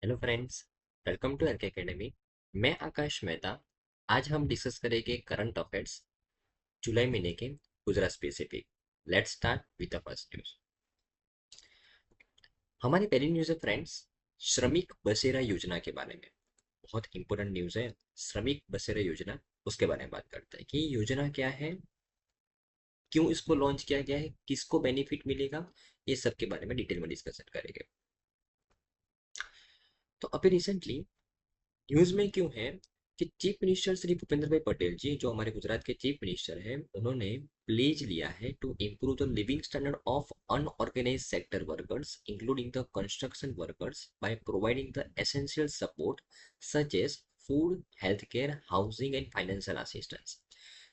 Hello friends, welcome to LK academy. मैं आकाश मेहता। आज हम डिस्कस करेंगे करंट अफेयर्स जुलाई महीने के Gujarat specific. Let's start with the first news. हमारी पहली न्यूज है फ्रेंड्स, श्रमिक बसेरा योजना के बारे में। बहुत इंपॉर्टेंट न्यूज है। श्रमिक बसेरा योजना, उसके बारे में बात करते हैं कि ये योजना क्या है, क्यों इसको लॉन्च किया गया है, किसको बेनिफिट मिलेगा, ये सब के बारे में डिटेल में डिस्कशन करेंगे। तो अभी रिसेंटली न्यूज में क्यों है कि चीफ मिनिस्टर श्री भूपेंद्र भाई पटेल जी, जो हमारे गुजरात के चीफ मिनिस्टर हैं, उन्होंने प्लेज लिया है to improve the living standard of unorganize sector workers including the construction workers by providing the essential support such as food, health care, housing and financial assistance.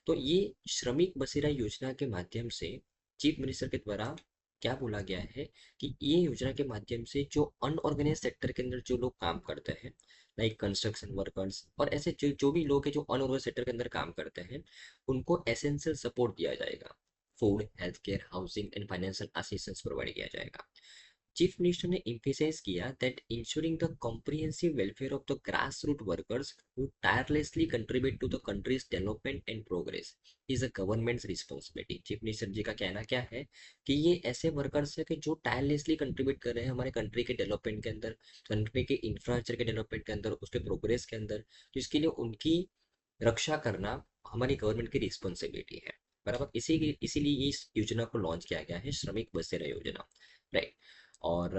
तो ये श्रमिक बसेरा योजना के माध्यम से चीफ मिनिस्टर के द्वारा क्या बोला गया है कि ये योजना के माध्यम से जो अनऑर्गेनाइज सेक्टर के अंदर जो लोग काम करते हैं, लाइक कंस्ट्रक्शन वर्कर्स और ऐसे जो भी लोग हैं जो अनऑर्गेनाइज सेक्टर के अंदर काम करते हैं, उनको एसेंशियल सपोर्ट दिया जाएगा। Food, health care, housing and financial assistance provide किया जाएगा। चीफ मिनिस्टर ने emphasize किया that ensuring the comprehensive welfare of the grassroots workers who tirelessly contribute to the country's development and progress is a government's responsibility। Chief minister ji का कहना क्या है कि ये ऐसे वर्कर्स है कि जो टायरलेसली कंट्रीब्यूट कर रहे हैं हमारे कंट्री के डेवलपमेंट के अंदर, कंट्री के इंफ्रास्ट्रक्चर के डेवलपमेंट के अंदर, उसके प्रोग्रेस के अंदर, तो इसके लिए उनकी रक्षा करना हमारी गवर्नमेंट की रिस्पॉन्सिबिलिटी है। बराबर, इसीलिए इस योजना को लॉन्च किया गया है, श्रमिक बसेरा योजना। राइट। और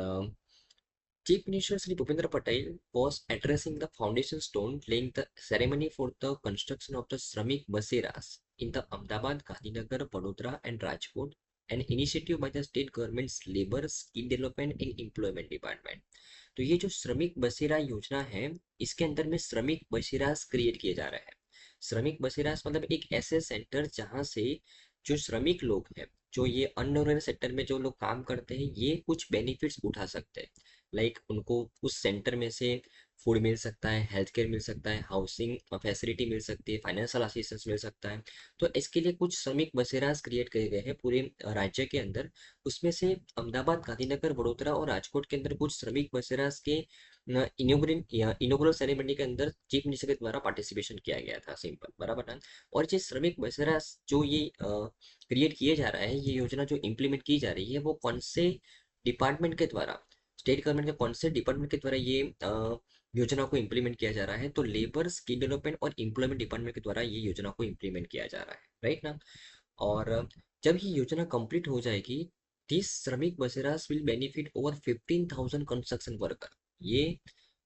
Chief Minister Sri Bhupendra Patel was addressing the foundation stone, laying the ceremony for the construction of the Shramik Baseras in the Ahmedabad, Gandhinagar, Vadodara and Rajkot, an initiative by the state government's Labour, Skill Development and Employment Department। तो ये जो श्रमिक बसेरा योजना है, इसके अंदर में श्रमिक बसेरास क्रिएट किए जा रहे हैं। श्रमिक बसेरास मतलब एक ऐसे सेंटर जहाँ से जो श्रमिक लोग हैं, जो ये अनऑर्गेनाइज्ड सेक्टर में जो लोग काम करते हैं, ये कुछ बेनिफिट्स उठा सकते हैं। लाइक उनको उस सेंटर में से फूड मिल सकता है, हेल्थ केयर मिल सकता है, हाउसिंग फैसिलिटी मिल सकती है, फाइनेंशियल असिस्टेंस मिल सकता है। तो इसके लिए कुछ श्रमिक बसेरास क्रिएट किए गए हैं पूरे राज्य के अंदर। उसमें से अहमदाबाद, गांधीनगर, वडोदरा और राजकोट के अंदर कुछ श्रमिक बसेरास के इनोग्रल सेरेमनी के अंदर चीफ मिनिस्टर के द्वारा पार्टिसिपेशन किया गया था। सिंपल, बराबर ना। और ये श्रमिक बसेरास जो ये क्रिएट किए जा रहा है, ये योजना जो इम्प्लीमेंट की जा रही है, वो कौन से डिपार्टमेंट के द्वारा, स्टेट गवर्नमेंट के कौन से डिपार्टमेंट के द्वारा ये योजना को इम्प्लीमेंट किया जा रहा है? तो लेबर, स्किल डेवलपमेंट और एम्प्लॉयमेंट डिपार्टमेंट के द्वारा ये योजना को इम्प्लीमेंट किया जा रहा है। राइट ना। और जब ये योजना कंप्लीट हो जाएगी, दिस श्रमिक बसेरास will benefit over 15,000 construction worker. ये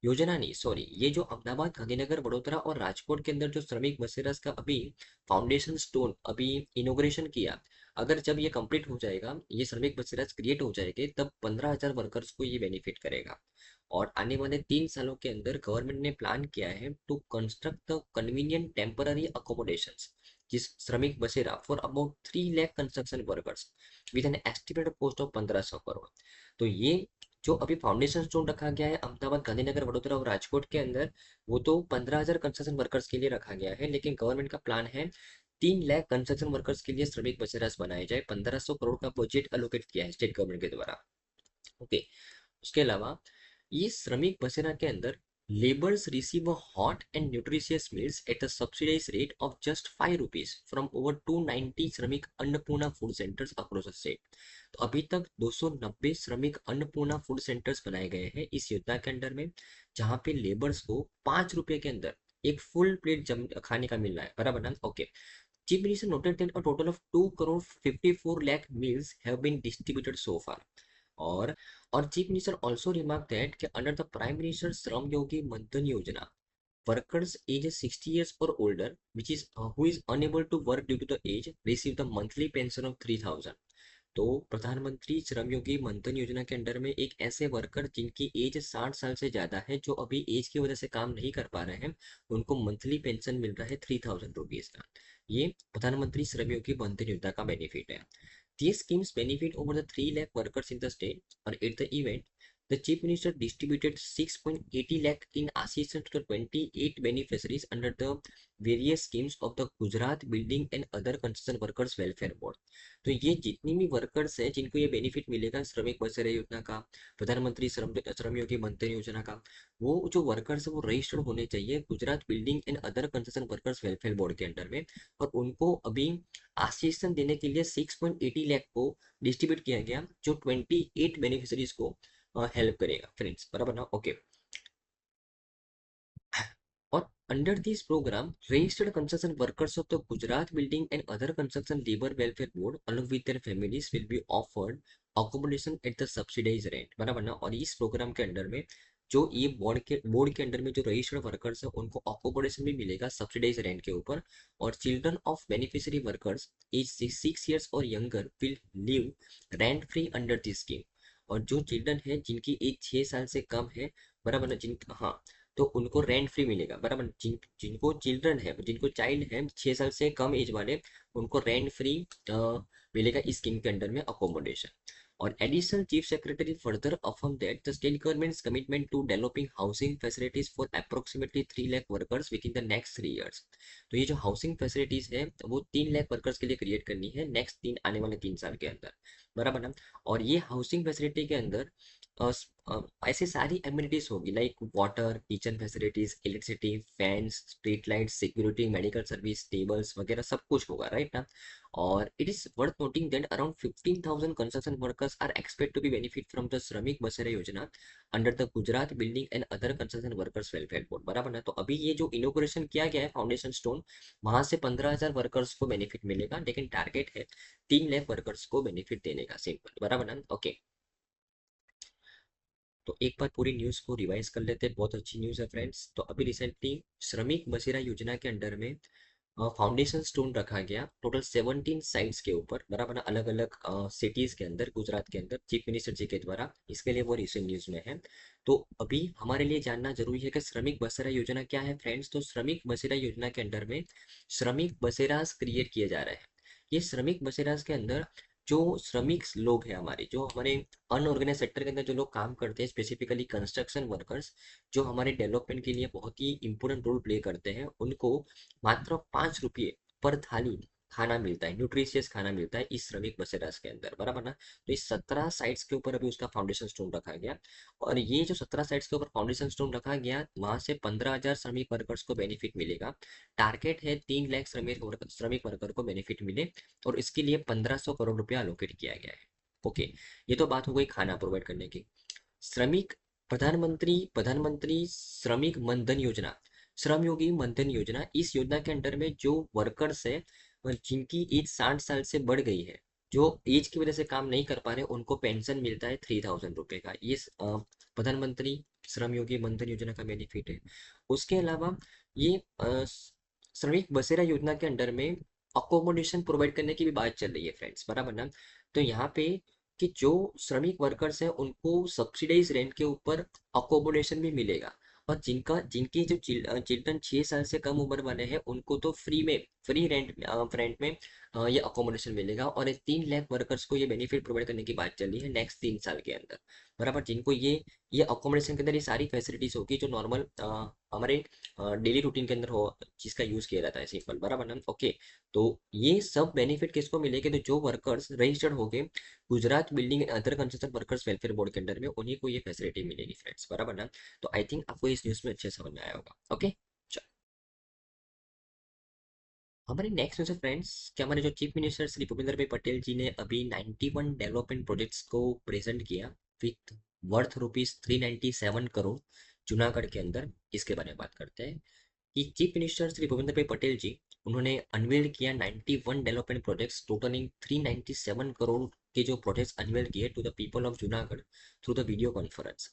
योजना नहीं, सॉरी, ये जो अहमदाबाद, गांधीनगर, वडोदरा और राजकोट के अंदर जो श्रमिक बसेरास का अभी फाउंडेशन स्टोन अभी इनोग्रेशन किया, अगर जब ये कंप्लीट हो जाएगा, ये श्रमिक बसेरास क्रिएट हो जाएंगे, तब 15,000 वर्कर्स को ये बेनिफिट करेगा। और आने वाले 3 सालों के अंदर गवर्नमेंट ने प्लान किया है to construct the convenient temporary accommodations जिस Shramik Basera for about 3 lakh construction workers with an estimated cost of 1500 crore. तो ये जो अभी फाउंडेशन स्टोन रखा गया है अहमदाबाद, गांधीनगर, वडोदरा और राजकोट के अंदर, वो तो 15,000 कंस्ट्रक्शन वर्कर्स के लिए रखा गया है, लेकिन गवर्नमेंट का प्लान है 3 लाख कंस्ट्रक्शन वर्कर्स के लिए श्रमिक बसेरास बनाए जाए। 1500 करोड़ का बजट एलोकेट किया है स्टेट गवर्नमेंट के द्वारा। ओके। उसके अलावा ये श्रमिक बसेरा के अंदर labours receive a hot and nutritious meals at a subsidize rate of just 5 rupees from over 290 Shramik Annapurna food centres across the state. तो अभी तक 290 श्रमिक अन्नपूर्णा फूड सेंटर्स बनाए गए हैं इस योजना के अंडर में, जहाँ पे लेबर्स को 5 रुपए के अंदर एक फुल प्लेट खाने का मिल रहा है। बराबर ना। Okay. Chief Minister noted that a total of 2 crore 54 lakh meals have been distributed so far. और और chief minister also remark that कि under the prime minister Shram Yogi Mandhan योजना, workers aged 60 years or older which is who is unable to work due to the age receive the monthly pension of 3,000। तो प्रधानमंत्री श्रमयोगी मनधन योजना के under में एक ऐसे वर्कर जिनकी एज 60 साल से ज्यादा है, जो अभी एज की वजह से काम नहीं कर पा रहे हैं, उनको मंथली पेंशन मिल रहा है 3,000 रुपीज का। ये प्रधानमंत्री श्रमयोगी मनधन योजना का बेनिफिट है। These schemes benefit over the 3 lakh workers in the state, और at the event The Chief Minister distributed 6.80 lakh in assistance to the 28 beneficiaries under the various schemes of the Gujarat Building and Other Construction Workers Welfare Board. तो ये जितनी भी workers हैं जिनको ये benefit मिलेगा श्रमिक बसेरा योजना का, प्रधानमंत्री श्रमयोगी मनधन योजना का, वो जो वर्कर्स है वो रजिस्टर्ड होने चाहिए Gujarat building and other construction workers welfare board के अंडर में। और उनको अभी आश्वासन देने के लिए 6.80 लाख को डिस्ट्रीब्यूट किया गया, जो 28 बेनिफिशरीज को हेल्प करेगा फ्रेंड्स, बराबर ना? ओके। और under this programme registered construction workers of the Gujarat Building and Other Construction Labor Welfare Board along with their families will be offered accommodation at the subsidized rent, बराबर ना? और इस programme के under में जो ये board के under में जो रजिस्टर्ड वर्कर्स है उनको अकोमोडेशन भी मिलेगा सब्सिडाइज रेंट के ऊपर। और children of beneficiary workers age 6 years और younger will live rent free under this scheme. और जो चिल्ड्रन है जिनकी एज 6 साल से कम है, बराबर ना, जिन हाँ, तो उनको रेंट फ्री मिलेगा, बराबर। जिनको चिल्ड्रन है, जिनको चाइल्ड है 6 साल से कम एज वाले, उनको रेंट फ्री मिलेगा इस स्कीम के अंडर में अकोमोडेशन। और additional chief secretary further affirm that the state government's commitment to developing housing facilities for approximately 3 lakh workers within the next 3 years। तो ये जो हाउसिंग फैसिलिटीज है वो 3 लाख वर्कर्स के लिए क्रिएट करनी है नेक्स्ट आने वाले 3 साल के अंदर, बराबर ना? और ये हाउसिंग फैसिलिटी के अंदर ऐसी सारी एमिनिटीज होगी like water, kitchen facilities, electricity, fans, street light, security, medical service, tables वगैरह सब कुछ होगा, राइट ना? और it is worth noting that around 15,000 construction workers are expect to be benefit from the Shramik Basera योजना under the Gujarat building and other construction workers welfare board, बराबर ना? तो अभी ये जो इनोग्रेशन किया गया है फाउंडेशन स्टोन, वहां से 15,000 वर्कर्स को बेनिफिट मिलेगा, लेकिन टारगेट है 3 लाख वर्कर्स को बेनिफिट देने का, सिंपल, बराबर ना? ओके। तो एक बार पूरी न्यूज़ को रिवाइज कर लेते हैं, बहुत अच्छी न्यूज़ है फ्रेंड्स। तो अभी रिसेंटली श्रमिक बसेरा योजना के अंडर में फाउंडेशन स्टोन रखा गया टोटल 17 साइट्स के ऊपर, बराबर, अलग अलग सिटीज के अंदर गुजरात के अंदर चीफ मिनिस्टर जी के द्वारा। इसके लिए वो रिसेंट न्यूज में है। तो अभी हमारे लिए जानना जरूरी है कि श्रमिक बसेरा योजना क्या है फ्रेंड्स। तो श्रमिक बसेरा योजना के अंडर में श्रमिक बसेरास क्रिएट किए जा रहे हैं। ये श्रमिक बसेरास के अंदर जो श्रमिक लोग हैं, हमारे जो हमारे अनऑर्गेनाइज सेक्टर के अंदर जो लोग काम करते हैं, स्पेसिफिकली कंस्ट्रक्शन वर्कर्स, जो हमारे डेवलपमेंट के लिए बहुत ही इंपॉर्टेंट रोल प्ले करते हैं, उनको मात्र 5 रुपये पर थाली खाना मिलता है, न्यूट्रिशियस खाना मिलता है इस श्रमिक बसेरास के अंदर, बराबर ना? तो इस 17 साइट्स के ऊपर अभी उसका फाउंडेशन स्टोन रखा गया। और ये जो 17 साइट्स के ऊपर फाउंडेशन स्टोन रखा गया, वहां से 15,000 श्रमिक वर्कर्स को बेनिफिट मिलेगा। टारगेट है 3 लाख श्रमिक वर्कर को बेनिफिट मिले, और इसके लिए 1,500 करोड़ रुपया अलोकेट किया गया है। ओके, ये तो बात हो गई खाना प्रोवाइड करने की। श्रमिक प्रधानमंत्री श्रमिक मनधन योजना, श्रम योगी मनधन योजना, इस योजना के अंडर में जो वर्कर्स है जिनकी एज 60 साल से बढ़ गई है, जो एज की वजह से काम नहीं कर पा रहे, उनको पेंशन मिलता है 3,000 रुपये का। ये प्रधानमंत्री श्रम योगी मनधन योजना का बेनिफिट है। उसके अलावा ये श्रमिक बसेरा योजना के अंडर में अकोमोडेशन प्रोवाइड करने की भी बात चल रही है फ्रेंड्स, बराबर ना? तो यहाँ पे कि जो श्रमिक वर्कर्स हैं उनको सब्सिडाइज रेंट के ऊपर अकोमोडेशन भी मिलेगा। और जिनकी जो चिल्ड्रन 6 साल से कम उम्र वाले हैं उनको तो फ्री रेंट में ये अकोमोडेशन मिलेगा। और 3 लाख वर्कर्स को ये बेनिफिट प्रोवाइड करने की बात चल रही है नेक्स्ट 3 साल के अंदर, बराबर। जिनको ये अकोमोडेशन के अंदर ये सारी फैसिलिटीज होगी जो नॉर्मल हमारे डेली रूटीन के अंदर हो, जिसका यूज किया जाता है, सिंपल, बराबर ना? ओके। तो ये सब बेनिफिट किसको मिलेंगे? तो जो वर्कर्स रजिस्टर्ड हो गए Gujarat building and other construction workers welfare board के अंडर में, उन्हीं को ये फैसिलिटी मिलेगी फ्रेंड्स, बराबर ना? तो आई थिंक आपको इस न्यूज़ में अच्छे समझ में आया होगा। ओके, चलो हमारे नेक्स्ट न्यूज़ है फ्रेंड्स कि हमारे जो चीफ मिनिस्टर श्री भूपेंद्र भाई पटेल जी ने अभी 91 डेवलपमेंट प्रोजेक्ट्स को प्रेजेंट किया विथ वर्थ ₹397 करोड़ जूनागढ़ के अंदर। इसके बारे में बात करते हैं कि चीफ मिनिस्टर श्री भूपेंद्र भाई पटेल जी, उन्होंने अनवेल किया 91 डेवलपमेंट प्रोजेक्ट्स टोटलिंग 397 करोड़ के जो प्रोजेक्ट्स अनवेल किए to the people of Junagadh through the video conference.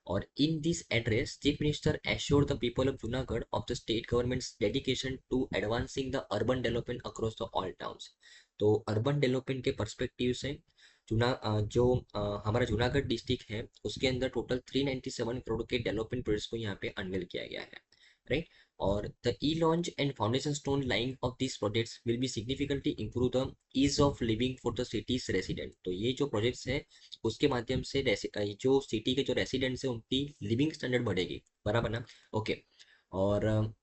और in this address chief minister assured the people of Junagadh of the state government's dedication to advancing the urban development across the all towns। तो urban development के perspective से हमारा Junagadh district है उसके अंदर total 397 crore के development projects को यहाँ पे अनवेल किया गया है, राइट। और the e launch and foundation stone line of this projects will be significantly improve the ease of living for the cities resident. तो ये जो प्रोजेक्ट्स है उसके माध्यम से जो सिटी के जो रेसिडेंट्स है उनकी लिविंग स्टैंडर्ड बढ़ेगी, बराबर ना। ओके। और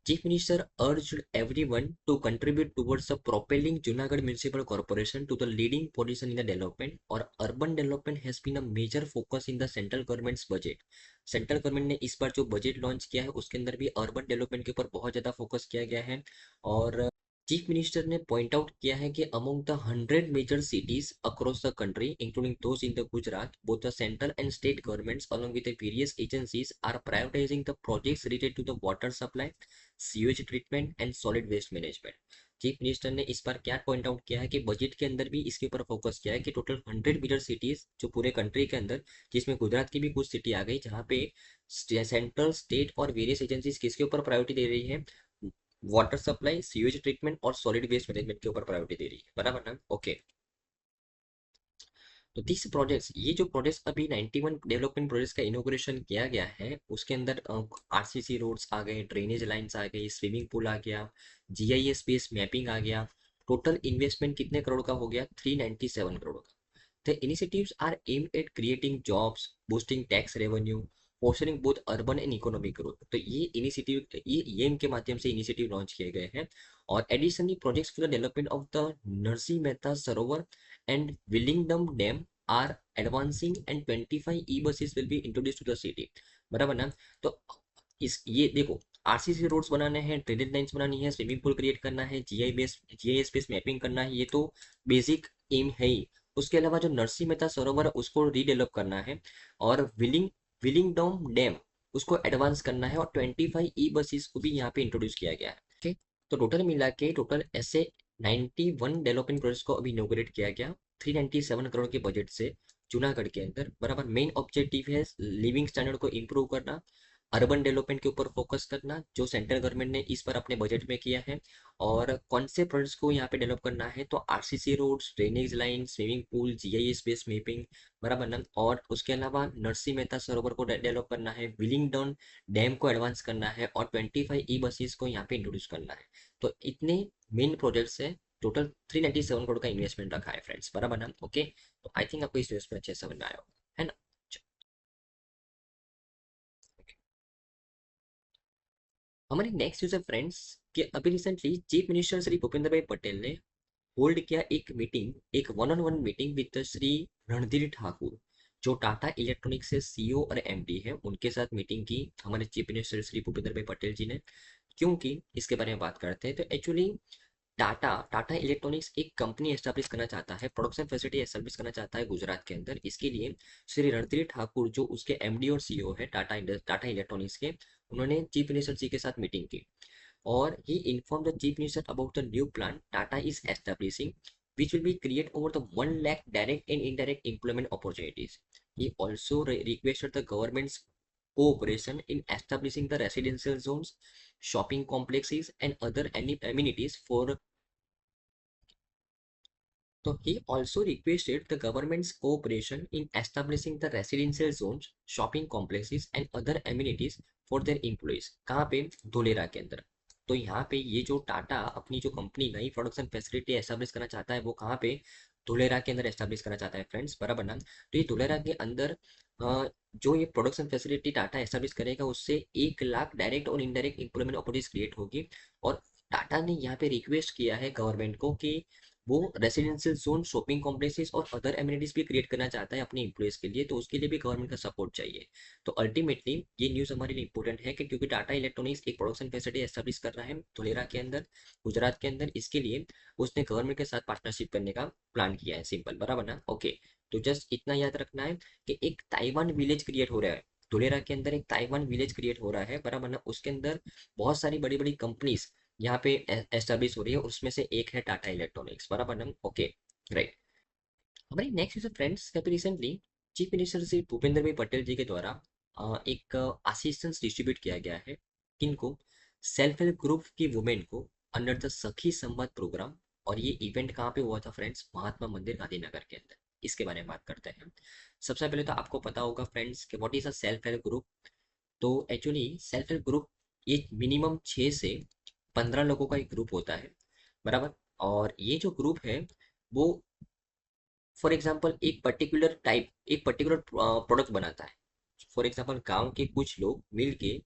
Chief Minister urged everyone to contribute towards the propelling Junagadh Municipal Corporation to the leading position in the development, और urban development has been a major focus in the central government's budget। Central government ने इस बार जो budget launch किया है उसके अंदर भी urban development के ऊपर बहुत ज़्यादा फोकस किया गया है। और चीफ मिनिस्टर ने पॉइंट आउट किया है कि among the 100 major cities across the country including those in the Gujarat, both the central and state governments along with the various agencies are prioritizing the projects related to the water supply, sewage treatment and solid waste management. Chief minister ने इस बार क्या point out किया है कि budget के अंदर भी इसके ऊपर फोकस किया है कि टोटल 100 मेजर सिटीज जो पूरे कंट्री के अंदर, जिसमें गुजरात की भी कुछ सिटी आ गई, जहाँ पे सेंट्रल स्टेट और वेरियस एजेंसीज किसके ऊपर प्रायोरिटी दे रही है, वाटर सप्लाई, सीवेज ट्रीटमेंट और सॉलिड वेस्ट मैनेजमेंट के ऊपर प्रायोरिटी दे रही है, बराबर ना। ओके। तो दिस प्रोजेक्ट्स, ये जो प्रोजेक्ट्स अभी 91 डेवलपमेंट प्रोजेक्ट्स का इनोग्रेशन किया गया है उसके अंदर आरसीसी रोड्स आ गए, ड्रेनेज लाइंस आ गई, स्विमिंग पूल आ गया, जीआईएस बेस्ड मैपिंग आ गया। टोटल इन्वेस्टमेंट कितने करोड़ का हो गया, 397 करोड़ का। The initiatives are aimed at creating jobs, boosting tax revenue, fostering both urban and economic growth। तो ये इनिशिएटिव, ये इनके माध्यम से इनिशिएटिव लॉन्च किए गए हैं। और additionally projects for the development of the Narsi Mehta Sarovar and Willingdon dam are advancing and 25 E buses will be introduce to the city, बराबर ना। तो इस ये देखो, आरसीसी रोड्स बनाने हैं, ड्रेनेज लाइंस बनानी है, स्विमिंग पूल क्रिएट करना है, जीआईएस बेस्ड मैपिंग करना है, ये तो बेसिक एम है ही। उसके अलावा जो नरसी मेहता सरोवर है उसको रीडेवलप करना है, और विलिंगडम डैम उसको एडवांस करना है, और 25 ई बसेस को भी यहाँ पे इंट्रोड्यूस किया गया है। ओके। तो टोटल मिला के टोटल ऐसे 91 डेवलपमेंट प्रोजेक्ट्स को अभी इनोग्रेट किया गया 397 करोड़ के बजट से जूनागढ़ के अंदर, बराबर। मेन ऑब्जेक्टिव है लिविंग स्टैंडर्ड को इम्प्रूव करना, अर्बन डेवलपमेंट के ऊपर फोकस करना, जो सेंट्रल गवर्नमेंट ने इस पर अपने बजट में किया है। और कौन से प्रोजेक्ट्स को यहाँ पे डेवलप करना है, तो RCC roads, drainage line, swimming pool, GIS based mapping, बराबर ना। और उसके अलावा नरसी मेहता सरोवर को डेवलप करना है, विलिंगडन डैम को एडवांस करना है, और 25 ई बसेस को यहाँ पे इंट्रोड्यूस करना है। तो इतने मेन प्रोजेक्ट्स है। टोटल 397 करोड़ का इन्वेस्टमेंट रखा है फ्रेंड्स, बराबर ना। ओके। तो आई थिंक आपको इस न्यूज़ में अच्छे से समझ में आया होगा, है ना। हमारी नेक्स्ट न्यूज़ है फ्रेंड्स कि अभी recently chief minister Shri Bhupendra bhai Patel ने होल्ड किया एक मीटिंग, एक one on one meeting with Shri Randhir Thakur, जो टाटा इलेक्ट्रॉनिक्स से सीईओ और एमडी है, उनके साथ मीटिंग की हमारे चीफ मिनिस्टर श्री भूपेंद्र भाई पटेल जी ने। क्योंकि इसके बारे में बात करते हैं, तो एक्चुअली टाटा टाटा इलेक्ट्रॉनिक्स एक कंपनी एस्टेब्लिश करना चाहता है, प्रोडक्शन फैसिलिटी एस्टेब्लिश करना चाहता है गुजरात के अंदर। इसके लिए श्री रणधीर ठाकुर जो उसके एमडी और सीईओ है टाटा इलेक्ट्रॉनिक्स के, उन्होंने चीफ मिनिस्टर जी के साथ मीटिंग की। और he informed the chief minister about the new plan Tata is establishing, which will be create over the 1 lakh direct and indirect employment opportunities. He also requested the government's cooperation in establishing the residential zones, shopping complexes, and other amenities for. So he also requested the government's cooperation in establishing the residential zones, shopping complexes, and other amenities for their employees। कहाँ पे, धुलेरा के अंदर। तो यहाँ पे ये जो टाटा अपनी जो कंपनी नई प्रोडक्शन फैसिलिटी एस्टेब्लिश करना चाहता है वो कहाँ पे, धुलेरा के अंदर एस्टेब्लिश करना चाहता है फ्रेंड्स, बराबर ना। तो ये धुलेरा के अंदर जो ये प्रोडक्शन फैसिलिटी टाटा एस्टेब्लिश करेगा उससे 1 लाख डायरेक्ट और इनडायरेक्ट एम्प्लॉयमेंट अपॉर्चुनिटीज क्रिएट होगी। और टाटा ने यहाँ पे रिक्वेस्ट किया है गवर्नमेंट को कि वो रेसिडेंशियल जोन, शॉपिंग कॉम्प्लेक्सेस और अदर एमिनिटीज भी क्रिएट करना चाहता है अपने एम्प्लॉयज के लिए, तो उसके लिए भी गवर्नमेंट का सपोर्ट चाहिए। तो अल्टीमेटली ये न्यूज़ हमारे लिए इंपॉर्टेंट है कि क्योंकि टाटा इलेक्ट्रॉनिक्स एक प्रोडक्शन फैसिलिटी एस्टेब्लिश कर रहा है धुलेरा के अंदर, गुजरात के अंदर, इसके लिए उसने गवर्नमेंट के साथ पार्टनरशिप करने का प्लान किया है। सिंपल, बराबर ना। ओके। तो जस्ट इतना याद रखना है कि एक ताइवान विलेज क्रिएट हो रहा है धुलेरा के अंदर, एक ताइवान विलेज क्रिएट हो रहा है, बराबर ना। उसके अंदर बहुत सारी बड़ी बड़ी कंपनीज यहाँ पे एस्टेब्लिश हो रही है, उसमें से एक है टाटा इलेक्ट्रॉनिक्स, बराबर ना। Okay, right. हमारी नेक्स्ट न्यूज़ फ्रेंड्स, अभी recently chief minister Shri Bhupendra bhai Patel जी के द्वारा एक असिस्टेंस डिस्ट्रीब्यूट किया गया है, किनको, सेल्फ हेल्प ग्रुप की वुमेन को, अंडर द सखी संवाद प्रोग्राम। और ये इवेंट कहाँ पे हुआ था फ्रेंड्स, महात्मा मंदिर गांधीनगर के अंदर। इसके बारे में बात करते हैं। सबसे पहले तो आपको पता होगा फ्रेंड्स कि what is a self help group. तो एक्चुअली सेल्फ हेल्प ग्रुप ये मिनिमम 6 से 15 लोगों का एक ग्रुप होता है, बराबर। और ये जो ग्रुप है वो फॉर एग्जांपल एक पर्टिकुलर प्रोडक्ट बनाता है। फॉर एग्जांपल गांव के कुछ लोग मिल के,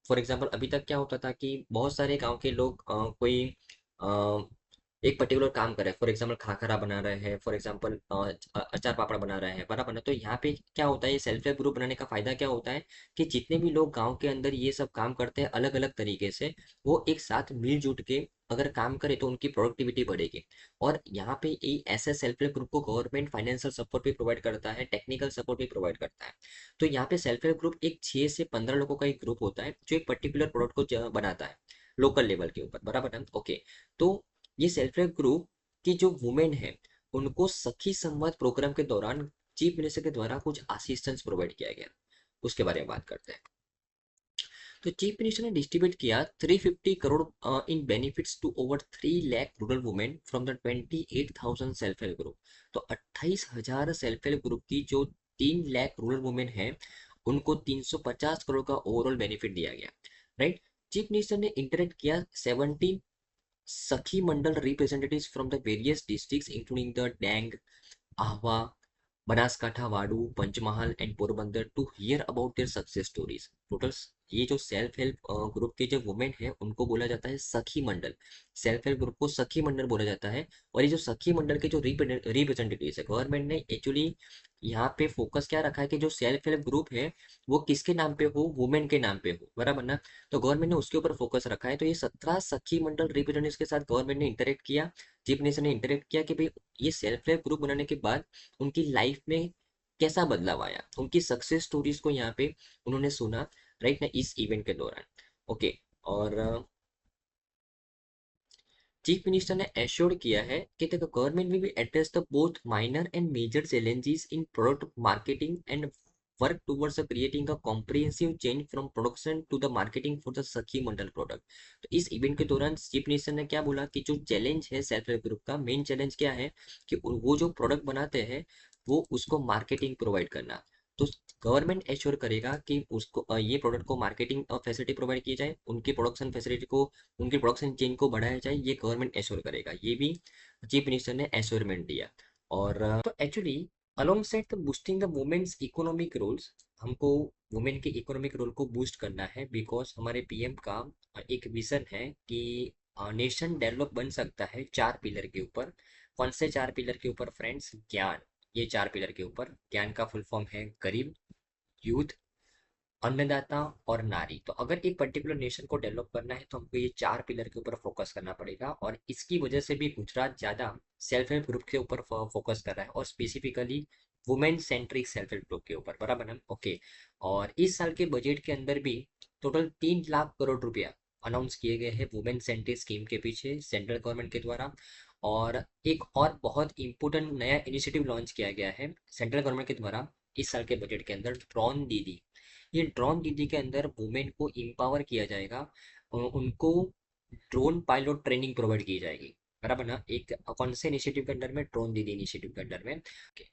फॉर एग्जांपल अभी तक क्या होता था कि बहुत सारे गांव के लोग कोई अ, एक पर्टिकुलर काम कर रहे हैं, फॉर एग्जांपल खाखरा बना रहे हैं, फॉर एग्जांपल अचार पापड़ बना रहे हैं, बराबर ना। तो यहाँ पे क्या होता है, ये सेल्फ हेल्प ग्रुप बनाने का फायदा क्या होता है कि जितने भी लोग गांव के अंदर ये सब काम करते हैं अलग अलग तरीके से, वो एक साथ मिलजुल के अगर काम करे तो उनकी प्रोडक्टिविटी बढ़ेगी। और यहाँ पे ये ऐसे सेल्फ हेल्प ग्रुप को गवर्नमेंट फाइनेंशियल सपोर्ट भी प्रोवाइड करता है, टेक्निकल सपोर्ट भी प्रोवाइड करता है। तो यहाँ पे सेल्फ हेल्प ग्रुप एक 6 से 15 लोगों का एक ग्रुप होता है जो एक पर्टिकुलर प्रोडक्ट को बनाता है लोकल लेवल के ऊपर, बराबर है, ओके। तो ये सेल्फ हेल्प ग्रुप की जो वुमेन है उनको सखी संवाद प्रोग्राम के दौरान चीफ मिनिस्टर के द्वारा कुछ असिस्टेंस प्रोवाइड किया गया, उसके बारे में बात करते हैं। तो चीफ मिनिस्टर ने डिस्ट्रीब्यूट किया 350 crore in benefits to over 3 lakh rural women from the 28,000 self help group. तो 28,000 सेल्फ हेल्प ग्रुप की जो 3 लाख रूरल वुमेन है उनको 350 करोड़ का ओवरऑल बेनिफिट दिया गया, राइट। चीफ मिनिस्टर ने इंटरेक्ट किया 17 Sakhi Mandal representatives from the various districts including the Dang, ahwa, Banaskantha, वाडू, Panchmahal and Porbandar to hear about their success stories. Total ये जो सेल्फ हेल्प ग्रुप के जो वुमेन है उनको बोला जाता है सखी मंडल। सेल्फ हेल्प ग्रुप को सखी मंडल बोला जाता है। और ये जो सखी मंडल के जो रिप्रेजेंटेटिव है, गवर्नमेंट ने एक्चुअली यहाँ पे फोकस क्या रखा है कि जो सेल्फ हेल्प ग्रुप है वो किसके नाम पे हो, वुमेन के नाम पे हो, बराबर ना। तो गवर्नमेंट ने उसके ऊपर फोकस रखा है। तो ये 17 सखी मंडल रिप्रेजेंटेटिव के साथ गवर्नमेंट ने इंटरेक्ट किया, चीफ मिनिस्टर ने इंटरेक्ट किया कि भाई ये सेल्फ हेल्प ग्रुप बनाने के बाद उनकी लाइफ में कैसा बदलाव आया, उनकी सक्सेस स्टोरीज को यहाँ पे उन्होंने सुना, राइट ना, इस इवेंट के दौरान, ओके। और चीफ मिनिस्टर ने एश्योर किया है कि the government will be address the both minor and major challenges in product marketing and work towards creating a comprehensive change from production to the marketing for the Sakhi Mandal product. तो इस event के दौरान chief minister ने क्या बोला कि जो challenge है सेल्फ हेल्प ग्रुप का, मेन चैलेंज क्या है कि वो जो प्रोडक्ट बनाते हैं वो उसको मार्केटिंग प्रोवाइड करना। तो गवर्नमेंट एश्योर करेगा कि उसको ये प्रोडक्ट को मार्केटिंग फैसिलिटी प्रोवाइड की जाए, उनकी प्रोडक्शन फैसिलिटी को, उनकी प्रोडक्शन चेन को बढ़ाया जाए, ये गवर्नमेंट एश्योर करेगा। ये भी चीफ मिनिस्टर ने एश्योरमेंट दिया। और तो actually alongside the boosting the women's economic roles, हमको वुमेन के इकोनॉमिक रोल को बूस्ट करना है बिकॉज हमारे पीएम का एक विजन है कि नेशन डेवलप बन सकता है 4 पिलर के ऊपर। कौन से 4 पिलर के ऊपर फ्रेंड्स? ज्ञान। ये 4 पिलर के ऊपर, ज्ञान का फुल फॉर्म है गरीब, यूथ, अन्नदाता और नारी। तो अगर एक पर्टिकुलर नेशन को डेवलप करना है तो हमको ये 4 पिलर के ऊपर फोकस करना पड़ेगा। और इसकी वजह से भी गुजरात ज़्यादा सेल्फ हेल्प ग्रुप के ऊपर फोकस कर रहा है और specifically women centric self help group के ऊपर, बराबर है, ओके। और इस साल के बजट के अंदर भी टोटल 3 लाख करोड़ रुपया अनाउंस किए गए हैं वुमेन सेंट्रिक स्कीम के पीछे सेंट्रल गवर्नमेंट के द्वारा। और एक और बहुत इंपॉर्टेंट नया इनिशिएटिव लॉन्च किया गया है सेंट्रल गवर्नमेंट के द्वारा इस साल के बजट के अंदर, ड्रोन दीदी। ये ड्रोन दीदी के अंदर वुमेन को एम्पावर किया जाएगा, उनको ड्रोन पायलट ट्रेनिंग प्रोवाइड की जाएगी, बराबर ना। एक कौन से इनिशिएटिव के अंडर में? ड्रोन दीदी इनिशिएटिव के अंडर में, okay।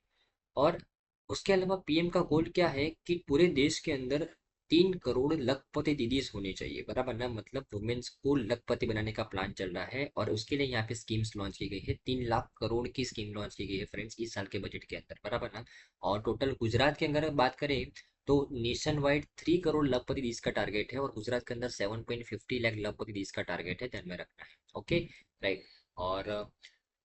और उसके अलावा पीएम का गोल क्या है कि पूरे देश के अंदर 3 करोड़ लखपति दीदीज होनी चाहिए, बराबर ना। मतलब वुमेन्स को लखपति बनाने का प्लान चल रहा है और उसके लिए यहाँ पे स्कीम्स लॉन्च की गई है। 3 लाख करोड़ की स्कीम लॉन्च की गई है फ्रेंड्स इस साल के बजट के अंदर, बराबर ना। और टोटल गुजरात के अंदर बात करें तो nation wide 3 crore Lakhpati these का टारगेट है और गुजरात के अंदर 7.50 लाख लखपति दीज का टारगेट है, ध्यान में रखना है, ओके, राइट। और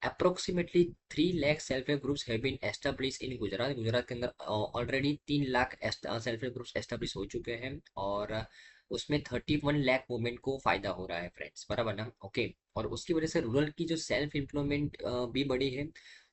approximately 3 lakh self help groups have been established in Gujarat. Gujarat के अंदर already 3 lakh self help groups establish हो चुके हैं और उसमें 31 लाख वुमेन को फायदा हो रहा है फ्रेंड्स, बराबर ना, ओके। और उसकी वजह से रूरल की जो सेल्फ एम्प्लॉयमेंट भी बढ़ी है।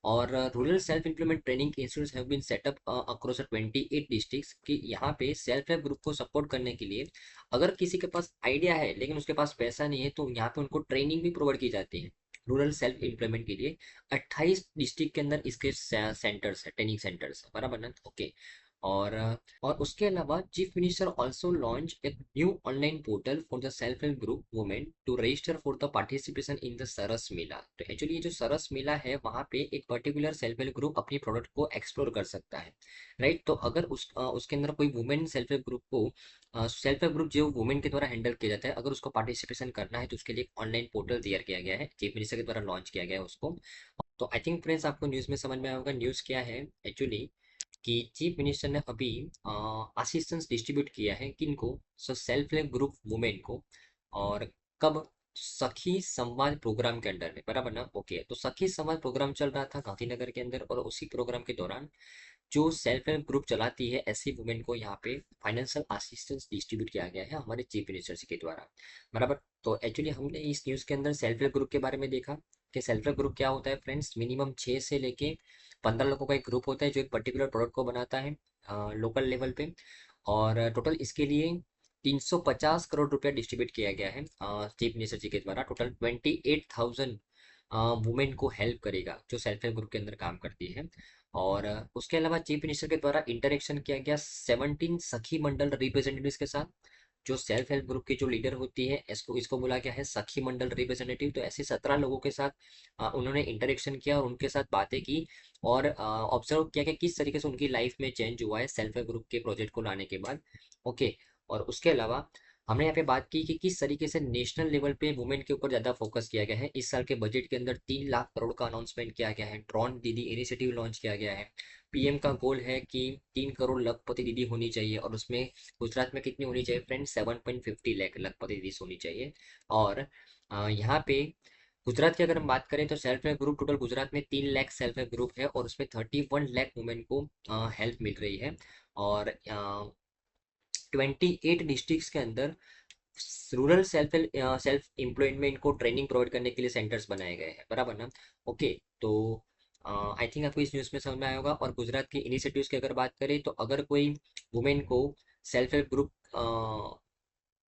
और rural self employment training institutes have been set up across 28 districts कि यहाँ पे सेल्फ हेल्प ग्रुप को सपोर्ट करने के लिए अगर किसी के पास आइडिया है लेकिन उसके पास पैसा नहीं है तो यहाँ पे उनको ट्रेनिंग भी प्रोवाइड की जाती है रूरल सेल्फ एम्प्लॉयमेंट के लिए। 28 डिस्ट्रिक्ट के अंदर इसके सेंटर्स है, ट्रेनिंग सेंटर्स है, बराबर ना, ओके। और उसके अलावा चीफ मिनिस्टर ऑल्सो लॉन्च एक new online portal for the self help group women to register for the participation in the Saras Mela. तो एक्चुअली ये जो सरस मेला है वहाँ पे एक पर्टिकुलर सेल्फ हेल्प ग्रुप अपनी प्रोडक्ट को एक्सप्लोर कर सकता है, राइट। तो अगर उसके अंदर कोई वुमेन सेल्फ हेल्प ग्रुप को सेल्फ हेल्प ग्रुप जो वुमेन के द्वारा हैंडल किया जाता है, अगर उसको पार्टिसिपेशन करना है तो उसके लिए एक ऑनलाइन पोर्टल तैयार किया गया है, चीफ मिनिस्टर के द्वारा लॉन्च किया गया है उसको। तो आई थिंक फ्रेंड्स आपको न्यूज़ में समझ में आया होगा न्यूज़ क्या है एक्चुअली, कि चीफ मिनिस्टर ने अभी असिस्टेंस डिस्ट्रीब्यूट किया है किनको, so self help group women को। और कब, सखी संवाद प्रोग्राम के अंडर में, बराबर ना, ओके। तो सखी संवाद प्रोग्राम चल रहा था गांधीनगर के अंदर, और उसी प्रोग्राम के दौरान जो सेल्फ हेल्प ग्रुप चलाती है ऐसी वुमेन को यहाँ पे फाइनेंशियल असिस्टेंस डिस्ट्रीब्यूट किया गया है हमारे चीफ मिनिस्टर जी के द्वारा, बराबर। तो एक्चुअली हमने इस न्यूज़ के अंदर सेल्फ हेल्प ग्रुप के बारे में देखा कि सेल्फ हेल्प ग्रुप क्या होता है फ्रेंड्स। मिनिमम 6 से लेके 15 लोगों का एक ग्रुप होता है जो एक पर्टिकुलर प्रोडक्ट को बनाता है लोकल लेवल पे। और टोटल इसके लिए 350 करोड़ रुपया डिस्ट्रीब्यूट किया गया है चीफ मिनिस्टर जी के द्वारा। टोटल 28,000 वुमेन को हेल्प करेगा जो सेल्फ हेल्प ग्रुप के अंदर काम करती है। और उसके अलावा चीफ मिनिस्टर के द्वारा इंटरेक्शन किया गया 17 सखी मंडल रिप्रेजेंटेटिव्स के साथ। जो सेल्फ हेल्प ग्रुप की जो लीडर होती है इसको इसको बोला गया है सखी मंडल रिप्रेजेंटेटिव। तो ऐसे 17 लोगों के साथ उन्होंने इंटरेक्शन किया और उनके साथ बातें की, और ऑब्जर्व किया कि किस तरीके से उनकी लाइफ में चेंज हुआ है सेल्फ हेल्प ग्रुप के प्रोजेक्ट को लाने के बाद, ओके। और उसके अलावा हमने यहाँ पे बात की कि किस तरीके से नेशनल लेवल पे वुमेन के ऊपर ज़्यादा फोकस किया गया है। इस साल के बजट के अंदर 3 लाख करोड़ का अनाउंसमेंट किया गया है, ड्रोन दीदी इनिशिएटिव लॉन्च किया गया है। पीएम का गोल है कि 3 करोड़ लखपति दीदी होनी चाहिए, और उसमें गुजरात में कितनी होनी चाहिए फ्रेंड्स, 7.50 लाख लखपति दीदी होनी चाहिए। और यहाँ पे गुजरात की अगर हम बात करें तो self help group total Gujarat में 3 लाख सेल्फ हेल्प ग्रुप है, और उसमें 31 लाख वुमेन को हेल्प मिल रही है। और 28 डिस्ट्रिक्ट्स के अंदर रूरल सेल्फ एम्प्लॉयमेंट को ट्रेनिंग प्रोवाइड करने के लिए सेंटर्स बनाए गए हैं, बराबर ना, ओके। तो आई थिंक आपको इस न्यूज़ में समझ में आया होगा। और गुजरात के इनिशिएटिव्स की अगर बात करें तो अगर कोई वुमेन को सेल्फ हेल्प ग्रुप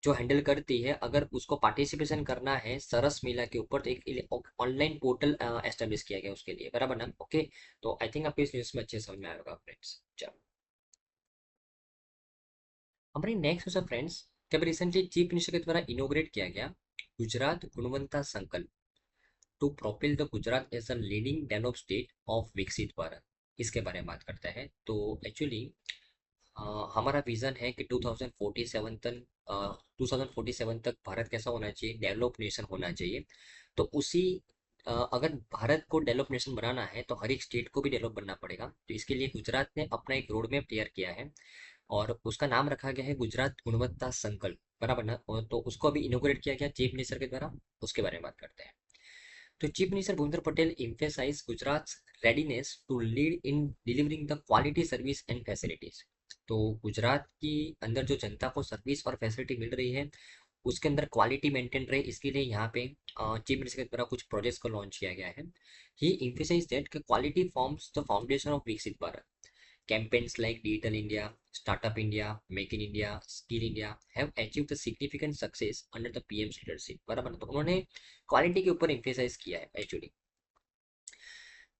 जो हैंडल करती है, अगर उसको पार्टिसिपेशन करना है सरस मेला के ऊपर, तो एक ऑनलाइन पोर्टल एस्टेब्लिश किया गया उसके लिए, बराबर ना, ओके। तो आई थिंक आपको इस न्यूज़ में अच्छे समझ में आया होगा फ्रेंड्स। चलो हमारी नेक्स्ट न्यूज़ है फ्रेंड्स, कि अभी रिसेंटली चीफ मिनिस्टर के द्वारा इनोग्रेट किया गया गुजरात गुणवत्ता संकल्प to propel the Gujarat as a leading develop state of विकसित भारत, इसके बारे में बात करते हैं। तो एक्चुअली हमारा विजन है कि 2047 तक भारत कैसा होना चाहिए, डेवलप नेशन होना चाहिए। तो उसी अगर भारत को डेवलप नेशन बनाना है तो हर एक स्टेट को भी डेवलप बनना पड़ेगा। तो इसके लिए गुजरात ने अपना एक रोड मैप तैयार किया है, और उसका नाम रखा गया है गुजरात गुणवत्ता संकल्प, बराबर ना। और तो उसको अभी इनोग्रेट किया गया चीफ मिनिस्टर के द्वारा, उसके बारे में बात करते हैं। तो chief minister Bhupendra Patel emphasized Gujarat's readiness to lead in delivering the quality service and facilities। तो गुजरात की अंदर जो जनता को सर्विस और फैसिलिटी मिल रही है उसके अंदर क्वालिटी मेंटेन रहे, इसके लिए यहाँ पे चीफ मिनिस्टर के द्वारा कुछ प्रोजेक्ट्स को लॉन्च किया गया है। ही emphasized that quality forms the foundation of विकसित Bharat. Campaigns like Digital India, Startup India, Make in India, Skill India have achieved a significant success under the PM's leadership, बराबर ना। तो उन्होंने क्वालिटी के ऊपर एम्फेसाइज किया है actually.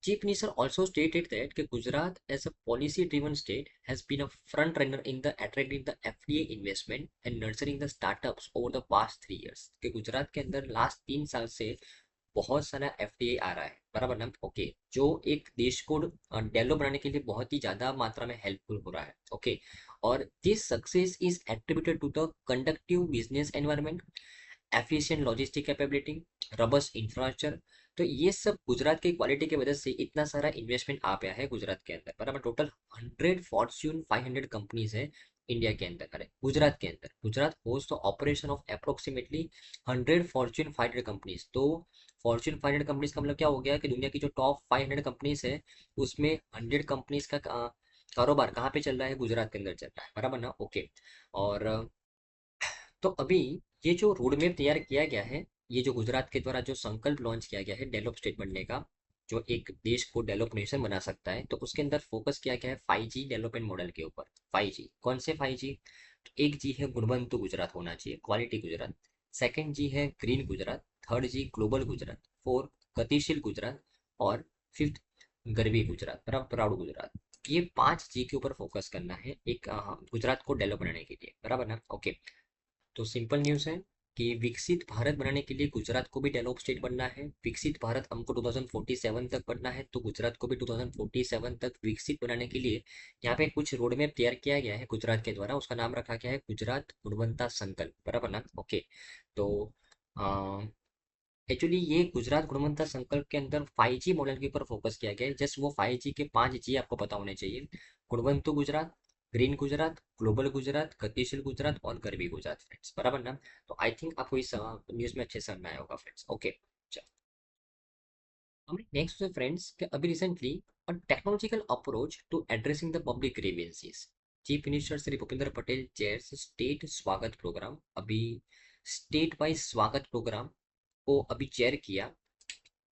Chief Minister also stated that Gujarat, as a policy-driven state, has been a front runner in the attracting the FDI investment and nurturing the startups over the past 3 years। कि गुजरात के अंदर last 3 साल से बहुत सारा FDI आ रहा है, बराबर ना, ओके। जो एक देश को डेवलप बनाने के लिए बहुत ही ज्यादा मात्रा में हेल्पफुल हो रहा है, ओके। और this success is attributed to the conductive business environment, efficient logistic capability, robust infrastructure. तो ये सब गुजरात की क्वालिटी की वजह से इतना सारा इन्वेस्टमेंट आ गया है गुजरात के अंदर, बराबर। टोटल 100 फॉर्च्यून 500 कंपनीज है इंडिया के अंदर, अरे गुजरात के अंदर। Gujarat host the operation of approximately 100 Fortune 500 companies. तो फॉर्च्यून 500 कंपनीज का मतलब क्या हो गया कि दुनिया की जो टॉप 500 कंपनीज है उसमें 100 कंपनीज का कारोबार कहाँ पे चल रहा है, गुजरात के अंदर चल रहा है, बराबर ना, ओके। और तो अभी ये जो रोड मैप तैयार किया गया है, ये जो गुजरात के द्वारा जो संकल्प लॉन्च किया गया है डेवलप स्टेट बनने का, जो एक देश को डेवलप नेशन बना सकता है, तो उसके अंदर फोकस किया गया है 5G डेवलपमेंट मॉडल के ऊपर। 5G कौन से 5G, तो एक जी है गुणवंतु गुजरात होना चाहिए, क्वालिटी गुजरात। सेकंड जी है ग्रीन गुजरात। थर्ड जी ग्लोबल गुजरात। फोर्थ गतिशील गुजरात। और फिफ्थ गर्वी गुजरात, प्राउड गुजरात। ये 5 जी के ऊपर फोकस करना है एक गुजरात को डेवलप बनाने के लिए, बराबर ना? ओके। तो सिंपल न्यूज़ है कि विकसित भारत बनाने के लिए गुजरात को भी डेवलप स्टेट बनना है। विकसित भारत हमको 2047 तक बनना है, तो गुजरात को भी 2047 तक विकसित बनाने के लिए यहाँ पे कुछ रोड मैप तैयार किया गया है गुजरात के द्वारा। उसका नाम रखा गया है गुजरात गुणवत्ता संकल्प, बराबर ना? ओके। तो एक्चुअली ये गुजरात गुणवत्ता संकल्प के अंदर 5G मॉडल के ऊपर फोकस किया गया है। जस्ट वो 5G के 5G आपको पता होने चाहिए। गुणवंतु गुजरात, ग्रीन गुजरात, ग्लोबल गुजरात, गतिशील गुजरात और गरीबी गुजरात फ्रेंड्स, बराबर ना? तो आई थिंक आपको इस न्यूज में अच्छे समझ में आया होगा फ्रेंड्स। ओके, हमारे नेक्स्ट है फ्रेंड्स कि अभी recently a technological approach to addressing the public grievances, chief minister Shri Bhupendra Patel chairs state Swagat program. अभी स्टेट वाइज स्वागत प्रोग्राम को अभी चेयर किया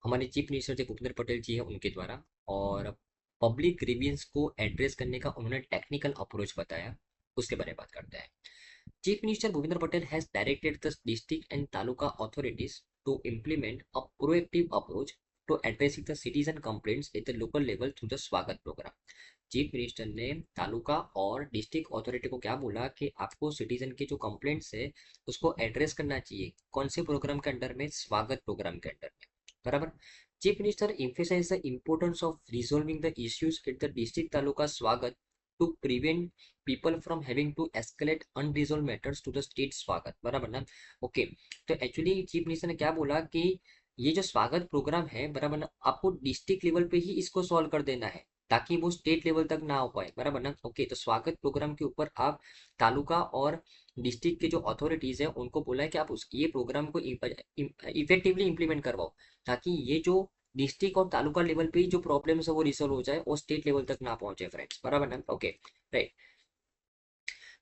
हमारे चीफ मिनिस्टर जो भूपेंद्र पटेल जी है उनके द्वारा। और पब्लिक ग्रीवियंस को एड्रेस करने का उन्होंने टेक्निकल अप्रोच बताया, उसके बारे में बात करते हैं। Chief minister Bhupendra Patel has directed the district and taluka authorities to implement a proactive approach to addressing the citizen complaints at the local level through the स्वागत प्रोग्राम। चीफ मिनिस्टर ने तालुका और डिस्ट्रिक्ट अथॉरिटी को क्या बोला कि आपको सिटीजन के जो कंप्लेंट्स है उसको एड्रेस करना चाहिए, कौन से प्रोग्राम के अंडर में? स्वागत प्रोग्राम के अंडर में, बराबर। Chief minister emphasized the importance of resolving the issues at the district taluka swagat to prevent people from having to escalate unresolved matters to the state स्वागत, बराबर ना? ओके। तो एक्चुअली चीफ मिनिस्टर ने क्या बोला कि ये जो स्वागत प्रोग्राम है, बराबर ना, आपको डिस्ट्रिक्ट लेवल पे ही इसको सॉल्व कर देना है ताकि वो स्टेट लेवल तक ना हो पाए, बराबर ना? ओके। तो स्वागत प्रोग्राम के ऊपर आप तालुका और डिस्ट्रिक्ट के जो अथॉरिटीज है उनको बोला है कि आप उस ये प्रोग्राम को इफेक्टिवली इंप्लीमेंट करवाओ ताकि ये जो डिस्ट्रिक्ट और तालुका लेवल पे जो प्रॉब्लम्स है वो रिसोल्व हो जाए और स्टेट लेवल तक ना पहुंचे फ्रेंड्स, बराबर ना? Okay, right.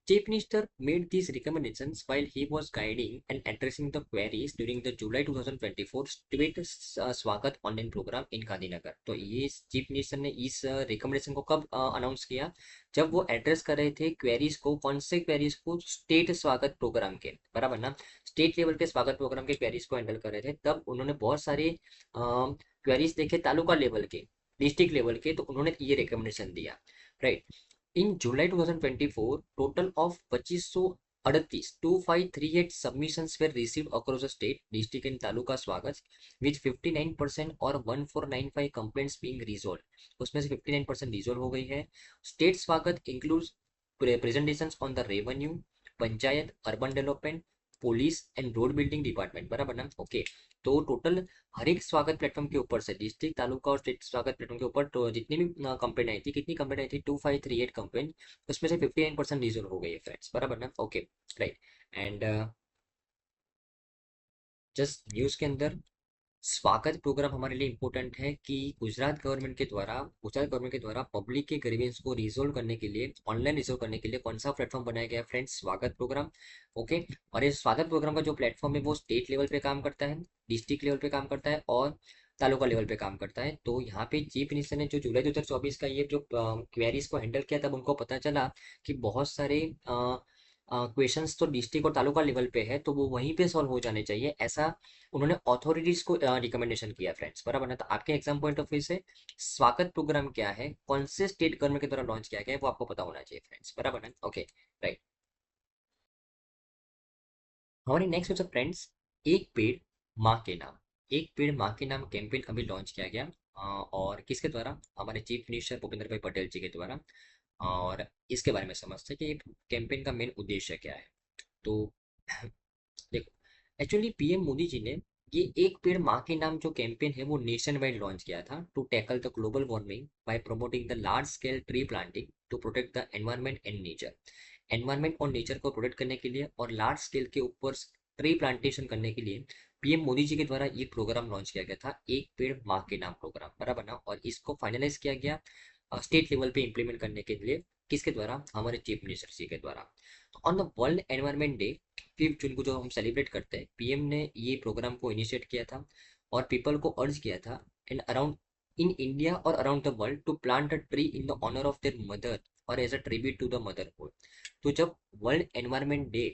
Chief Minister made these recommendations while he was guiding and addressing the queries during the July 2024 State स्वागत ऑनलाइन प्रोग्राम इन गांधीनगर। तो ये चीफ मिनिस्टर ने इस रिकमेंडेशन को कब अनाउंस किया? जब वो एड्रेस कर रहे थे क्वेरीज को, कौन से क्वेरीज को? स्टेट स्वागत प्रोग्राम के, बराबर ना? स्टेट लेवल के स्वागत प्रोग्राम के क्वेरीज को हैंडल कर रहे थे, तब उन्होंने बहुत सारे क्वेरीज देखे तालुका लेवल के, डिस्ट्रिक्ट लेवल के, तो उन्होंने ये रिकमेंडेशन दिया, right. In July 2024, total of 2538 2538 submissions were received across the state, district and taluka swagats, with 59% और 1495 complaints being resolved. उसमें से 59% रिजोल्व हो गई है। स्टेट स्वागत includes presentations on the revenue, panchayat, urban development, police and road building department, बराबर ना? Okay. तो टोटल हर एक स्वागत प्लेटफॉर्म के ऊपर से डिस्ट्रिक्ट तालुका और स्टेट स्वागत प्लेटफॉर्म के ऊपर तो जितनी भी कंप्लेंट आई थी, कितनी कंप्लेंट आई थी? 2538 कंप्लेंट, उसमें से 59% रिजोल्व हो गई है फ्रेंड्स, बराबर ना? Okay, right. And just news के अंदर स्वागत प्रोग्राम हमारे लिए इम्पोर्टेंट है कि गुजरात गवर्नमेंट के द्वारा पब्लिक के ग्रीवेंस को रिजोल्व करने के लिए, ऑनलाइन रिजोल्व करने के लिए कौन सा प्लेटफॉर्म बनाया गया है फ्रेंड्स? स्वागत प्रोग्राम। ओके। और ये स्वागत प्रोग्राम का जो प्लेटफॉर्म है वो स्टेट लेवल पे काम करता है, डिस्ट्रिक्ट लेवल पे काम करता है और तालुका लेवल पे काम करता है। तो यहाँ पे चीफ मिनिस्टर ने जो जुलाई 2024 का ये जो क्वेरीज को हैंडल किया, तब उनको पता चला कि बहुत सारे क्वेश्चंस तो डिस्ट्रिक्ट और तालुका लेवल पे है, तो वो वहीं पे सॉल्व हो जाने चाहिए, ऐसा उन्होंने अथॉरिटीज को रिकमेंडेशन किया फ्रेंड्स, बराबर ना? तो आपके एग्जाम पॉइंट ऑफ व्यू से स्वागत प्रोग्राम क्या है, कौन से स्टेट गवर्नमेंट के द्वारा लॉन्च किया गया है, वो आपको पता होना चाहिए फ्रेंड्स, बराबर ना? Okay, right. हमारी नेक्स्ट क्वेश्चन फ्रेंड्स, एक पेड़ माँ के नाम, एक पेड़ माँ के नाम कैंपेन अभी लॉन्च किया गया और किसके द्वारा? हमारे चीफ मिनिस्टर भूपेंद्र भाई पटेल जी के द्वारा। और इसके बारे में समझते हैं कि कैंपेन का मेन उद्देश्य क्या है। तो देखो, एक्चुअली पीएम मोदी जी ने ये एक पेड़ माँ के नाम जो कैंपेन है वो नेशन वाइड लॉन्च किया था to tackle the global warming by promoting the large scale tree planting to protect the environment and nature. Environment और नेचर को प्रोटेक्ट करने के लिए और लार्ज स्केल के ऊपर ट्री प्लांटेशन करने के लिए पीएम मोदी जी के द्वारा ये प्रोग्राम लॉन्च किया गया था, एक पेड़ माँ के नाम प्रोग्राम, बराबर ना? और इसको फाइनलाइज किया गया स्टेट लेवल पे इम्प्लीमेंट करने के लिए, किसके द्वारा? हमारे चीफ मिनिस्टर जी के द्वारा। On the world environment day 5 जून को जो हम सेलिब्रेट करते हैं, पीएम ने ये प्रोग्राम को इनिशिएट किया था और पीपल को अर्ज किया था एंड अराउंड इन इंडिया और around the world to plant a tree in the honour of their mother और as a tribute to the motherhood. तो जब वर्ल्ड एनवायरनमेंट डे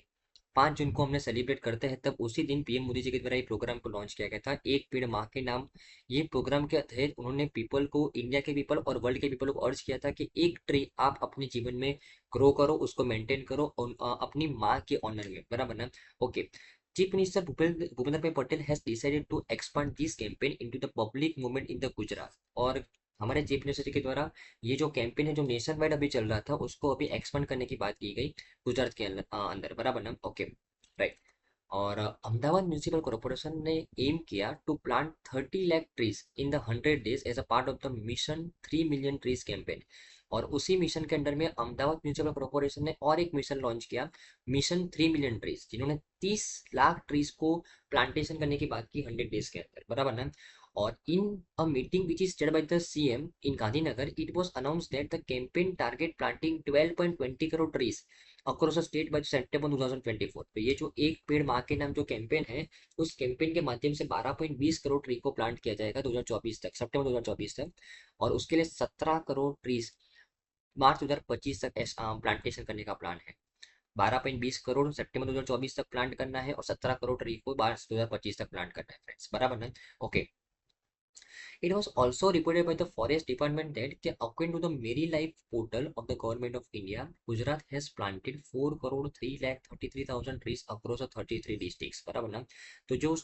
5 जून को हमने सेलिब्रेट करते हैं, तब उसी दिन पीएम मोदी जी के द्वारा ये प्रोग्राम को लॉन्च किया गया था, एक पेड़ माँ के नाम। ये प्रोग्राम के तहत उन्होंने पीपल को, इंडिया के पीपल और वर्ल्ड के पीपल को अर्ज किया था कि एक ट्री आप अपने जीवन में ग्रो करो, उसको मेंटेन करो और अपनी माँ के ऑनर में, बराबर ना। Okay. Chief minister Bhupendra bhai Patel has decided to expand this campaign into the public movement in the Gujarat. और हमारे चीफ मिनिस्टर जी के द्वारा ये जो कैंपेन है जो नेशन वाइड अभी चल रहा था, उसको अभी एक्सपांड करने की बात की गई गुजरात के अंदर, बराबर ना। Okay, right. और अहमदाबाद म्यूनिसिपल कॉर्पोरेशन ने एम किया to plant 30 lakh trees in the 100 days as a part of the mission 3 million trees campaign. और उसी मिशन के अंडर में अहमदाबाद म्यूनिसिपल कॉर्पोरेशन ने और एक मिशन लॉन्च किया, मिशन 3 मिलियन ट्रीज, जिन्होंने 30 लाख ट्रीज को प्लांटेशन करने की बात की 100 days के अंदर, बराबर ना। और in a meeting which is chaired by the CM in Gandhinagar, it was announced that the campaign target planting 12.20 crore trees across the state by September 2024। तो ये जो एक पेड़ माँ के नाम जो कैंपेन है, उस कैंपेन के माध्यम से 12.20 करोड़ ट्री को प्लांट किया जाएगा 2024 तक, सितंबर 2024 तक। और उसके लिए 17 करोड़ ट्रीज मार्च 2025 तक प्लांटेशन करने का प्लान है। 12.20 करोड़ सितंबर 2024 तक प्लांट करना है और 17 करोड़ ट्री को मार्च 2025 तक प्लांट करना है फ्रेंड्स, बराबर ना। Okay. It was also reported by the Forest Department that according to the Merry Life portal of the Government of India, Gujarat has planted 4 crore 3 lakh 33,000 trees across the 33 districts, बराबर ना। तो जो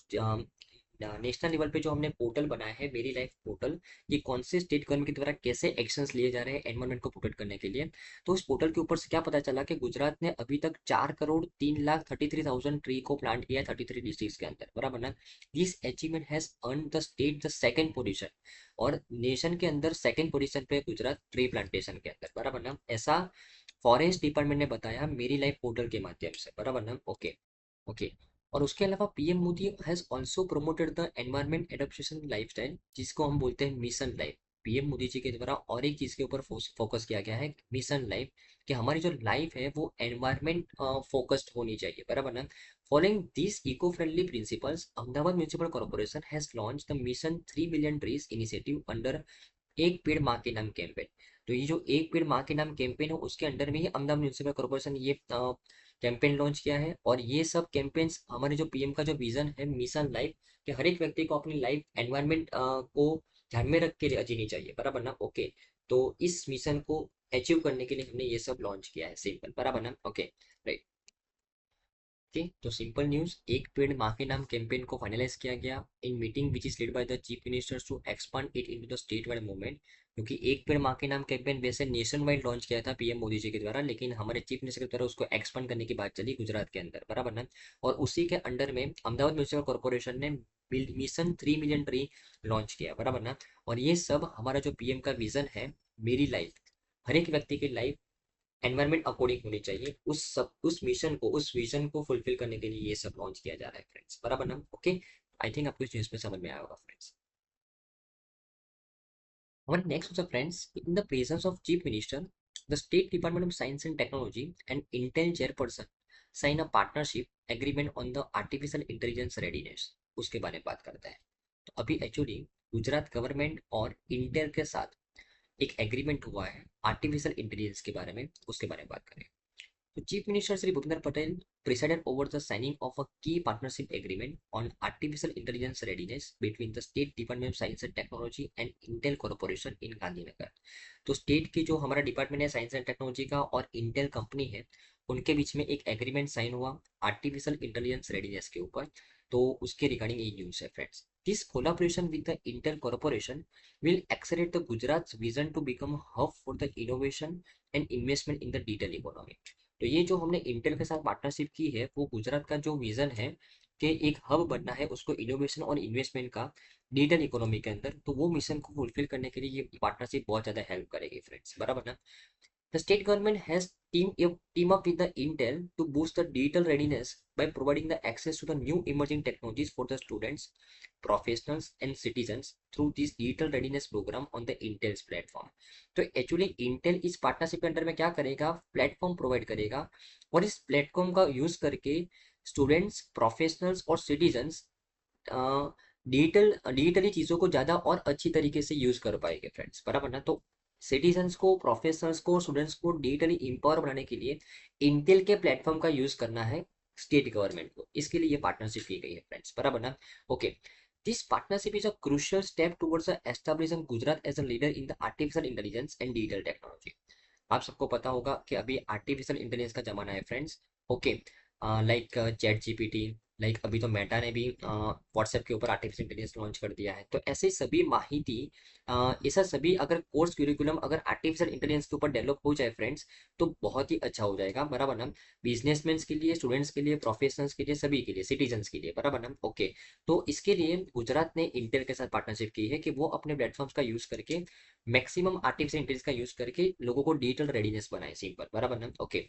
national level पे जो हमने portal बनाया है मेरी लाइफ पोर्टल, ये कौन से स्टेट गवर्नमेंट के द्वारा कैसे एक्शंस लिए जा रहे हैं एनवायरमेंट को प्रोटेक्ट करने के लिए। तो इस पोर्टल के ऊपर से क्या पता चला कि गुजरात ने अभी तक 4 करोड़ 3 लाख 33,000 ट्री को प्लांट किया है 33 डिस्ट्रिक्ट के अंदर, बराबर ना। This achievement has earn the state the second position. और नेशन के अंदर सेकंड पोजीशन पे गुजरात ट्री प्लांटेशन के अंदर, बराबर ना। ऐसा फॉरेस्ट डिपार्टमेंट ने बताया मेरी लाइफ पोर्टल के माध्यम से, बराबर ना। ओके। ओके। और उसके अलावा PM Modi has also promoted the environment adaptation lifestyle, जिसको हम बोलते हैं mission life. PM Modi ji के द्वारा और एक चीज के ऊपर फोकस किया गया है, मिशन लाइफ, कि हमारी जो लाइफ है वो एनवायरमेंट फोकस्ड होनी चाहिए, बराबर ना। Following this eco friendly principles, Ahmedabad municipal corporation has launch the mission 3 million trees initiative under एक पेड़ माँ के नाम कैंपेन। तो ये जो एक पेड़ माँ के नाम कैंपेन है, उसके अंडर में ही अहमदाबाद म्यूनिसिपल कॉर्पोरेशन ये कैंपेन लॉन्च किया है। और ये सब कैंपेन्स हमारे जो पीएम का जो विजन है मिशन लाइफ, कि हर एक व्यक्ति को अपनी लाइफ एनवायरनमेंट को ध्यान में रख के जीनी चाहिए, बराबर ना। ओके। तो इस मिशन को अचीव करने के लिए हमने ये सब लॉन्च किया है, सिंपल, बराबर ना। Okay, right. ओके, तो सिंपल न्यूज, एक पेड़ माँ के नाम कैंपेन को फाइनलाइज किया गया in meeting which is led by the chief ministers to expand it into the state wide movement. क्योंकि एक पेड़ माँ के नाम कैंपेन वैसे नेशन वाइड लॉन्च किया था पीएम मोदी जी के द्वारा, लेकिन हमारे चीफ मिनिस्टर के द्वारा उसको एक्सपांड करने की बात चली गुजरात के अंदर, बराबर ना। और उसी के अंडर में अहमदाबाद म्यूनिसिपल कॉर्पोरेशन ने मिशन 3 मिलियन ट्री लॉन्च किया, बराबर ना। और ये सब हमारा जो पीएम का विजन है मेरी लाइफ, हर एक व्यक्ति की लाइफ एनवायरमेंट अकॉर्डिंग होनी चाहिए, उस मिशन को, उस विजन को फुलफिल करने के लिए ये सब लॉन्च किया जा रहा है फ्रेंड्स, बराबर ना। ओके, आई थिंक आपको इस चीज में समझ में आया होगा friends. Our next was friends, in the presence of Chief Minister, the State Department of Science and Technology and Intel chairperson sign a partnership agreement on the artificial intelligence readiness। उसके बारे में बात करते हैं। तो अभी एक्चुअली गुजरात गवर्नमेंट और Intel के साथ एक एग्रीमेंट हुआ है आर्टिफिशियल इंटेलिजेंस के बारे में, उसके बारे में बात करें। तो Chief Minister Shri Bhupendra Patel presided over the signing of a key partnership agreement on artificial intelligence readiness between the State Department of Science and Technology and Intel Corporation in Gandhinagar। तो state की जो हमारा department है science and technology का और Intel company है, उनके बीच में एक एग्रीमेंट साइन हुआ आर्टिफिशियल इंटेलिजेंस रेडीनेस के ऊपर। तो उसके रिगार्डिंग ये न्यूज़ है friends. This collaboration with the Intel Corporation will accelerate the Gujarat's vision to become a hub for the innovation and investment in the digital economy। तो ये जो हमने इंटेल के साथ पार्टनरशिप की है, वो गुजरात का जो विजन है कि एक हब बनना है उसको इनोवेशन और इन्वेस्टमेंट का डिजिटल इकोनॉमी के अंदर, तो वो मिशन को फुलफिल करने के लिए ये पार्टनरशिप बहुत ज्यादा हेल्प करेगी फ्रेंड्स, बराबर ना। The state government has team up with the Intel to boost the digital readiness by providing the access to the new emerging technologies for the students, professionals and citizens through this digital readiness program on the Intel's platform। तो actually Intel इस partnership के under में क्या करेगा, platform provide करेगा और इस platform का यूज करके स्टूडेंट्स, प्रोफेशनल्स और सिटीजन्स डिजिटली चीज़ों को ज़्यादा और अच्छी तरीके से यूज़ कर पाएंगे फ्रेंड्स, बराबर ना। तो सिटीजन्स को, प्रोफेशनल्स को, स्टूडेंट्स को डिजिटली एम्पावर बनाने के लिए इंटेल के प्लेटफॉर्म का यूज़ करना है स्टेट गवर्नमेंट को, इसके लिए ये पार्टनरशिप की गई है फ्रेंड्स, बराबर ना। Okay, this partnership is a crucial step towards establishing Gujarat as a leader in the artificial intelligence and digital technology. आप सबको पता होगा कि अभी आर्टिफिशियल इंटेलिजेंस का जमाना है friends. Okay, like chat GPT, like अभी तो मेटा ने भी व्हाट्सएप के ऊपर आर्टिफिशियल इंटेलिजेंस लॉन्च कर दिया है। तो ऐसे सभी माहिती, ऐसा सभी अगर कोर्स क्यूरिकुलम अगर आर्टिफिशियल इंटेलिजेंस के ऊपर डेवलप हो जाए फ्रेंड्स, तो बहुत ही अच्छा हो जाएगा, बराबर ना। बिजनेसमैन के लिए, स्टूडेंट्स के लिए, प्रोफेशनल्स के लिए, सभी के लिए, सिटीजन्स के लिए, बराबर ना। ओके, तो इसके लिए गुजरात ने इंटेल के साथ पार्टनरशिप की है कि वो अपने प्लेटफॉर्म्स का यूज करके मैक्सिमम आर्टिफिशियल इंटेलिजेंस का यूज करके लोगों को डिजिटल रेडीनेस बनाए, सिंपल, बराबर ना। ओके,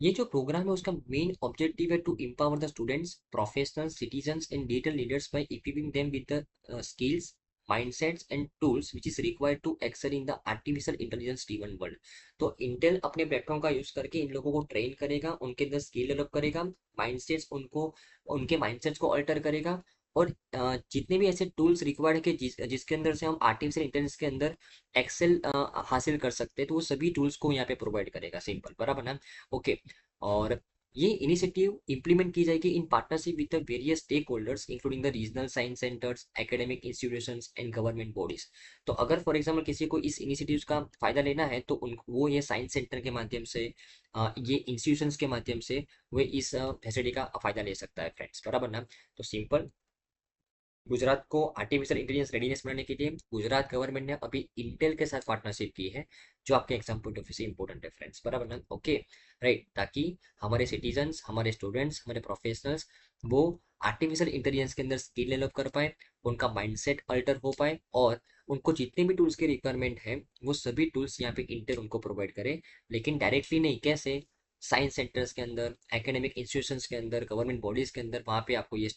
ये जो प्रोग्राम है उसका मेन ऑब्जेक्टिव है to empower the students, professionals, citizens and digital leaders by equipping them with the skills, mindsets and tools which is required to excel in the artificial intelligence driven world। तो Intel अपने platform का use करके इन लोगों को train करेगा, उनके अंदर skill develop करेगा, माइंडसेट्स उनको, उनके माइंडसेट्स को अल्टर करेगा, और जितने भी ऐसे टूल्स रिक्वायर्ड है कि जिसके अंदर से हम आर्टिफिशियल इंटेलिजेंस के अंदर एक्सेल हासिल कर सकते हैं, तो वो सभी टूल्स को यहाँ पे प्रोवाइड करेगा, सिंपल, बराबर ना। ओके, और ये इनिशिएटिव इंप्लीमेंट की जाएगी in partnership with the various stakeholders including the regional science centres, academic institutions and government bodies. तो अगर फॉर एग्जांपल किसी को इस इनिशिएटिव का फायदा लेना है, तो उन वो ये साइंस सेंटर के माध्यम से, ये इंस्टीट्यूशंस के माध्यम से वो इस फैसिलिटी का फायदा ले सकता है फ्रेंड्स, बराबर ना। तो सिंपल, गुजरात को आर्टिफिशियल इंटेलिजेंस रेडीनेस बनाने के लिए गुजरात गवर्नमेंट ने अभी इंटेल के साथ पार्टनरशिप की है, जो आपके एग्जाम पॉइंट ऑफ व्यू से इंपॉर्टेंट है फ्रेंड्स, बराबर ना। ओके, राइट, ताकि हमारे सिटीजन्स, हमारे स्टूडेंट्स, हमारे प्रोफेशनल्स वो आर्टिफिशियल इंटेलिजेंस के अंदर स्किल डेवलप कर पाए, उनका माइंडसेट अल्टर हो पाए, और उनको जितने भी टूल्स की रिक्वायरमेंट है वो सभी टूल्स यहाँ पे इंटेल उनको प्रोवाइड करे। लेकिन डायरेक्टली नहीं, कैसे? साइंस सेंटर्स के अंदर, एकेडमिक इंस्टीट्यूशंस के अंदर, गवर्नमेंट बॉडीज के अंदर, वहाँ पे आपको ये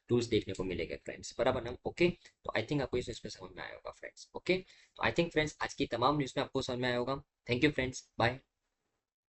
टूल्स देखने को मिलेंगे फ्रेंड्स, बराबर ना। ओके, तो आई थिंक आपको इसमें समझ में आया होगा फ्रेंड्स। ओके, तो आई थिंक फ्रेंड्स आज की तमाम न्यूज़ में आपको समझ में आया होगा। Thank you friends, bye.